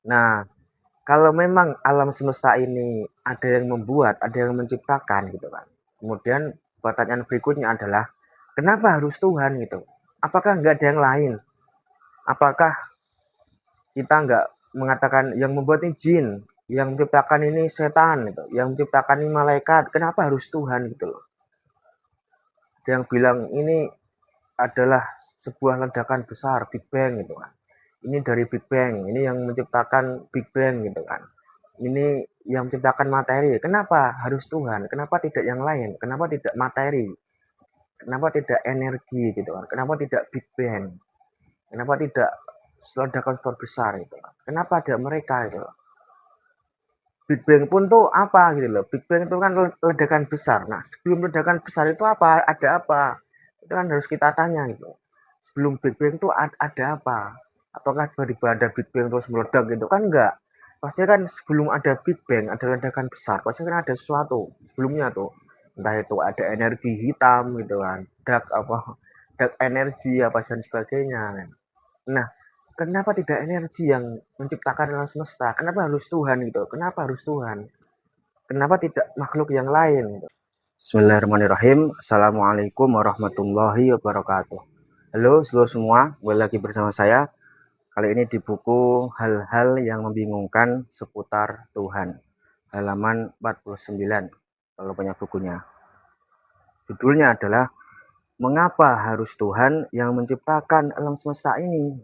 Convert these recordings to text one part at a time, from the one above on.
Nah, kalau memang alam semesta ini ada yang membuat, ada yang menciptakan gitu kan. Kemudian pertanyaan berikutnya adalah, kenapa harus Tuhan gitu? Apakah nggak ada yang lain? Apakah kita nggak mengatakan yang membuat ini jin, yang menciptakan ini setan gitu, yang menciptakan ini malaikat, kenapa harus Tuhan gitu loh? Ada yang bilang ini adalah sebuah ledakan besar, Big Bang gitu kan. Ini dari Big Bang, ini yang menciptakan Big Bang gitu kan. Ini yang menciptakan materi. Kenapa harus Tuhan? Kenapa tidak yang lain? Kenapa tidak materi? Kenapa tidak energi gitu kan? Kenapa tidak Big Bang? Kenapa tidak ledakan skala besar itu? Kenapa ada mereka itu? Big Bang pun tuh apa gitu loh. Big Bang itu kan ledakan besar. Nah, sebelum ledakan besar itu apa? Ada apa? Itu kan harus kita tanya gitu. Sebelum Big Bang itu ada apa? Apakah tiba-tiba ada Big Bang terus meledak gitu? Kan enggak. Pasti kan sebelum ada Big Bang, ada ledakan besar, pasti kan ada sesuatu sebelumnya tuh. Entah itu ada energi hitam gitu kan. Dark energi apa dan sebagainya. Nah, kenapa tidak energi yang menciptakan alam semesta? Kenapa harus Tuhan gitu? Kenapa harus Tuhan? Kenapa tidak makhluk yang lain gitu? Bismillahirrahmanirrahim. Assalamualaikum warahmatullahi wabarakatuh. Halo seluruh semua, kembali lagi bersama saya. Kali ini di buku Hal-hal yang membingungkan seputar Tuhan, halaman 49, kalau punya bukunya. Judulnya adalah Mengapa harus Tuhan yang menciptakan alam semesta ini?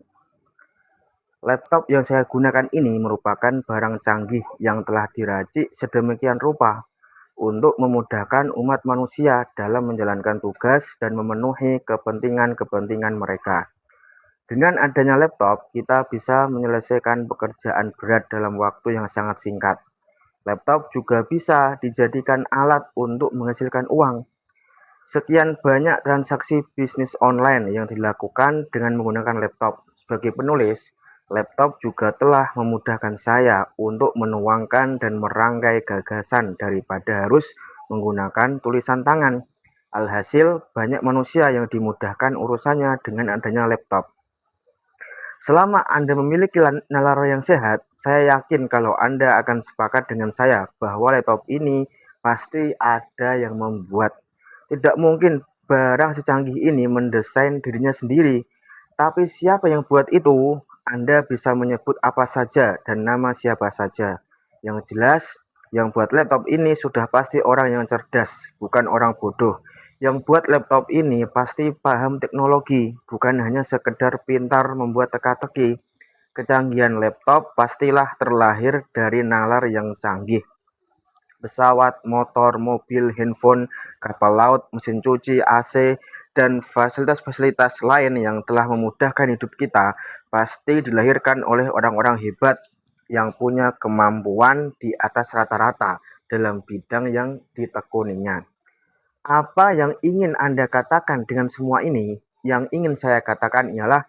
Laptop yang saya gunakan ini merupakan barang canggih yang telah diracik sedemikian rupa untuk memudahkan umat manusia dalam menjalankan tugas dan memenuhi kepentingan-kepentingan mereka. Dengan adanya laptop, kita bisa menyelesaikan pekerjaan berat dalam waktu yang sangat singkat. Laptop juga bisa dijadikan alat untuk menghasilkan uang. Sekian banyak transaksi bisnis online yang dilakukan dengan menggunakan laptop. Sebagai penulis, laptop juga telah memudahkan saya untuk menuangkan dan merangkai gagasan daripada harus menggunakan tulisan tangan. Alhasil, banyak manusia yang dimudahkan urusannya dengan adanya laptop. Selama Anda memiliki nalar yang sehat, saya yakin kalau Anda akan sepakat dengan saya bahwa laptop ini pasti ada yang membuat. Tidak mungkin barang secanggih ini mendesain dirinya sendiri. Tapi siapa yang buat itu? Anda bisa menyebut apa saja dan nama siapa saja. Yang jelas, yang buat laptop ini sudah pasti orang yang cerdas, bukan orang bodoh. Yang buat laptop ini pasti paham teknologi, bukan hanya sekedar pintar membuat teka-teki. Kecanggihan laptop pastilah terlahir dari nalar yang canggih. Pesawat, motor, mobil, handphone, kapal laut, mesin cuci, AC, dan fasilitas-fasilitas lain yang telah memudahkan hidup kita pasti dilahirkan oleh orang-orang hebat yang punya kemampuan di atas rata-rata dalam bidang yang ditekuninya. Apa yang ingin Anda katakan dengan semua ini? Yang ingin saya katakan ialah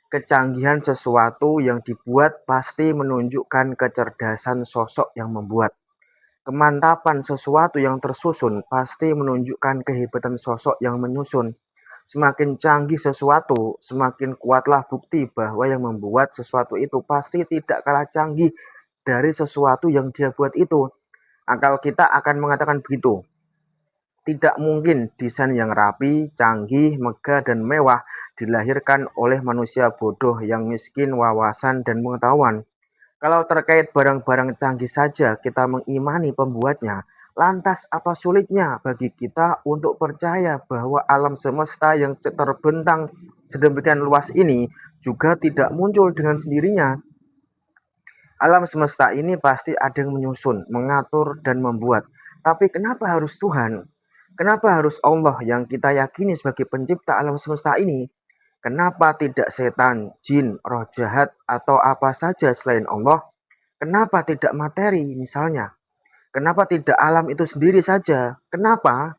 kecanggihan sesuatu yang dibuat pasti menunjukkan kecerdasan sosok yang membuat. Kemantapan sesuatu yang tersusun pasti menunjukkan kehebatan sosok yang menyusun. Semakin canggih sesuatu, semakin kuatlah bukti bahwa yang membuat sesuatu itu pasti tidak kalah canggih dari sesuatu yang dia buat itu. Akal kita akan mengatakan begitu. Tidak mungkin desain yang rapi, canggih, megah, dan mewah dilahirkan oleh manusia bodoh yang miskin wawasan dan pengetahuan. Kalau terkait barang-barang canggih saja kita mengimani pembuatnya, lantas apa sulitnya bagi kita untuk percaya bahwa alam semesta yang terbentang sedemikian luas ini juga tidak muncul dengan sendirinya? Alam semesta ini pasti ada yang menyusun, mengatur, dan membuat. Tapi kenapa harus Tuhan? Kenapa harus Allah yang kita yakini sebagai pencipta alam semesta ini? Kenapa tidak setan, jin, roh jahat, atau apa saja selain Allah? Kenapa tidak materi misalnya? Kenapa tidak alam itu sendiri saja? Kenapa?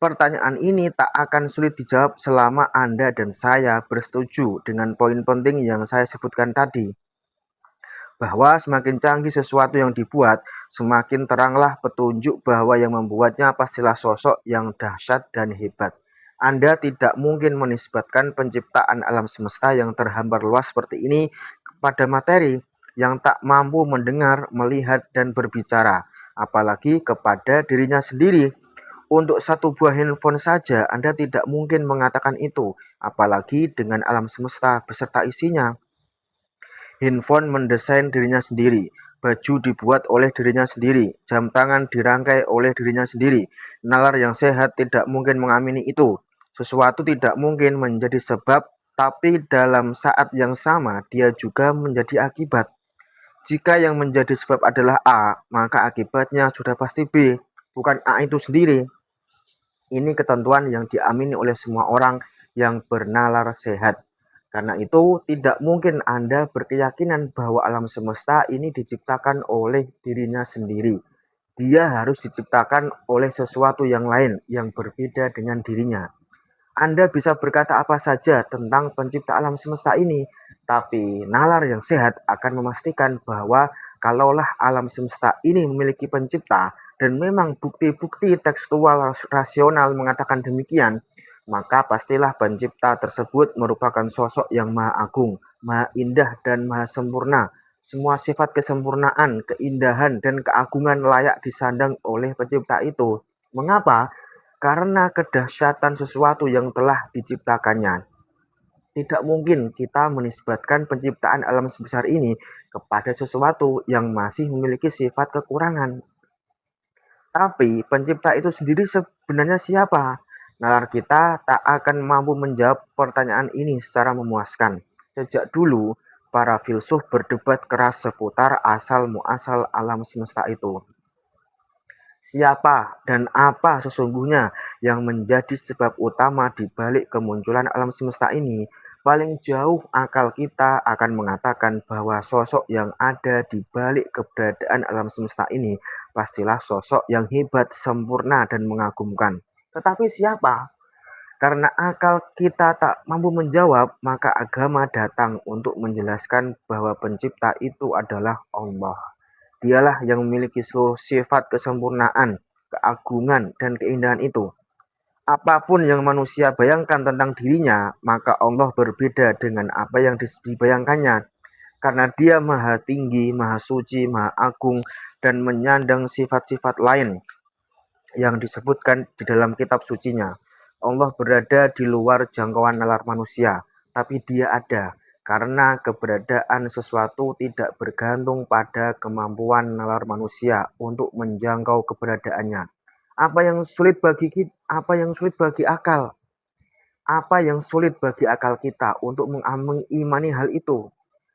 Pertanyaan ini tak akan sulit dijawab selama Anda dan saya bersetuju dengan poin penting yang saya sebutkan tadi. Bahwa semakin canggih sesuatu yang dibuat, semakin teranglah petunjuk bahwa yang membuatnya pastilah sosok yang dahsyat dan hebat. Anda tidak mungkin menisbatkan penciptaan alam semesta yang terhambar luas seperti ini pada materi. yang tak mampu mendengar, melihat, dan berbicara, apalagi kepada dirinya sendiri. Untuk satu buah handphone saja Anda tidak mungkin mengatakan itu, apalagi dengan alam semesta beserta isinya. Handphone mendesain dirinya sendiri, baju dibuat oleh dirinya sendiri, jam tangan dirangkai oleh dirinya sendiri. Nalar yang sehat tidak mungkin mengamini itu. Sesuatu tidak mungkin menjadi sebab, tapi dalam saat yang sama dia juga menjadi akibat. Jika yang menjadi sebab adalah A, maka akibatnya sudah pasti B, bukan A itu sendiri. Ini ketentuan yang diamini oleh semua orang yang bernalar sehat. Karena itu, tidak mungkin Anda berkeyakinan bahwa alam semesta ini diciptakan oleh dirinya sendiri. Dia harus diciptakan oleh sesuatu yang lain yang berbeda dengan dirinya. Anda bisa berkata apa saja tentang pencipta alam semesta ini, tapi nalar yang sehat akan memastikan bahwa kalaulah alam semesta ini memiliki pencipta dan memang bukti-bukti tekstual rasional mengatakan demikian, maka pastilah pencipta tersebut merupakan sosok yang maha agung, maha indah, dan maha sempurna. Semua sifat kesempurnaan, keindahan, dan keagungan layak disandang oleh pencipta itu. Mengapa? Karena kedahsyatan sesuatu yang telah diciptakannya. Tidak mungkin kita menisbatkan penciptaan alam sebesar ini kepada sesuatu yang masih memiliki sifat kekurangan. Tapi pencipta itu sendiri sebenarnya siapa? Nalar kita tak akan mampu menjawab pertanyaan ini secara memuaskan. Sejak dulu, para filsuf berdebat keras seputar asal-muasal alam semesta itu. Siapa dan apa sesungguhnya yang menjadi sebab utama di balik kemunculan alam semesta ini? Paling jauh akal kita akan mengatakan bahwa sosok yang ada di balik keberadaan alam semesta ini pastilah sosok yang hebat, sempurna, dan mengagumkan. Tetapi siapa? Karena akal kita tak mampu menjawab, maka agama datang untuk menjelaskan bahwa pencipta itu adalah Allah. Dialah yang memiliki seluruh sifat kesempurnaan, keagungan, dan keindahan itu. Apapun yang manusia bayangkan tentang dirinya, maka Allah berbeda dengan apa yang dibayangkannya. Karena dia maha tinggi, maha suci, maha agung, dan menyandang sifat-sifat lain yang disebutkan di dalam kitab sucinya. Allah berada di luar jangkauan nalar manusia, tapi dia ada. Karena keberadaan sesuatu tidak bergantung pada kemampuan nalar manusia untuk menjangkau keberadaannya. Apa yang sulit bagi akal? Apa yang sulit bagi akal kita untuk mengimani hal itu?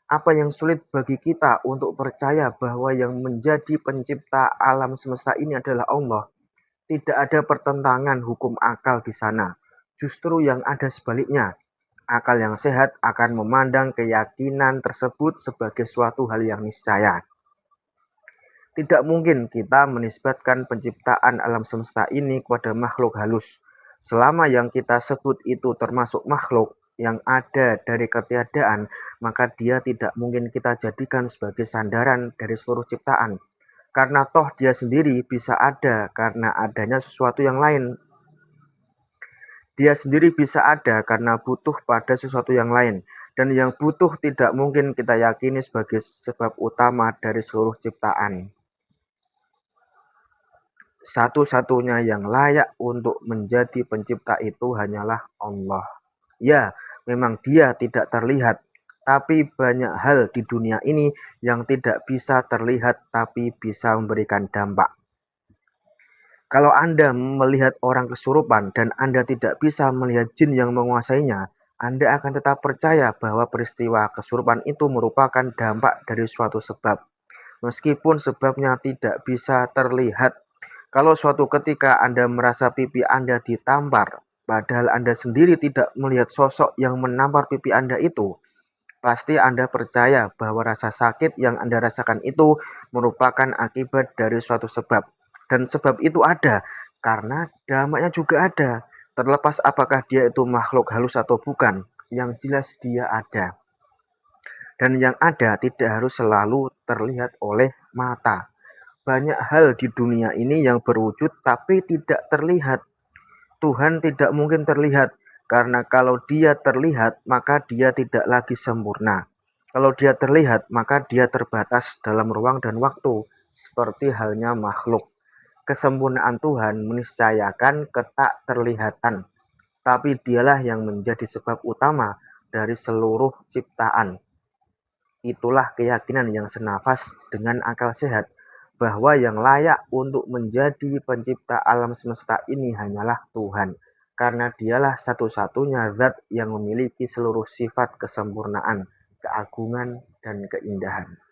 Apa yang sulit bagi kita untuk percaya bahwa yang menjadi pencipta alam semesta ini adalah Allah? Tidak ada pertentangan hukum akal di sana. Justru yang ada sebaliknya. Akal yang sehat akan memandang keyakinan tersebut sebagai suatu hal yang niscaya. Tidak mungkin kita menisbatkan penciptaan alam semesta ini kepada makhluk halus. Selama yang kita sebut itu termasuk makhluk yang ada dari ketiadaan, maka dia tidak mungkin kita jadikan sebagai sandaran dari seluruh ciptaan. Karena toh dia sendiri bisa ada karena adanya sesuatu yang lain. Dia sendiri bisa ada karena butuh pada sesuatu yang lain. Dan yang butuh tidak mungkin kita yakini sebagai sebab utama dari seluruh ciptaan. Satu-satunya yang layak untuk menjadi pencipta itu hanyalah Allah. Ya, memang dia tidak terlihat, tapi banyak hal di dunia ini yang tidak bisa terlihat tapi bisa memberikan dampak. Kalau Anda melihat orang kesurupan dan Anda tidak bisa melihat jin yang menguasainya, Anda akan tetap percaya bahwa peristiwa kesurupan itu merupakan dampak dari suatu sebab. Meskipun sebabnya tidak bisa terlihat. Kalau suatu ketika Anda merasa pipi Anda ditampar, padahal Anda sendiri tidak melihat sosok yang menampar pipi Anda itu, pasti Anda percaya bahwa rasa sakit yang Anda rasakan itu merupakan akibat dari suatu sebab. Dan sebab itu ada, karena dampaknya juga ada. Terlepas apakah dia itu makhluk halus atau bukan, yang jelas dia ada. Dan yang ada tidak harus selalu terlihat oleh mata. Banyak hal di dunia ini yang berwujud tapi tidak terlihat. Tuhan tidak mungkin terlihat, karena kalau dia terlihat, maka dia tidak lagi sempurna. Kalau dia terlihat, maka dia terbatas dalam ruang dan waktu, seperti halnya makhluk. Kesempurnaan Tuhan meniscayakan ketak terlihatan, tapi dialah yang menjadi sebab utama dari seluruh ciptaan. Itulah keyakinan yang senafas dengan akal sehat, bahwa yang layak untuk menjadi pencipta alam semesta ini hanyalah Tuhan, karena dialah satu-satunya zat yang memiliki seluruh sifat kesempurnaan, keagungan, dan keindahan.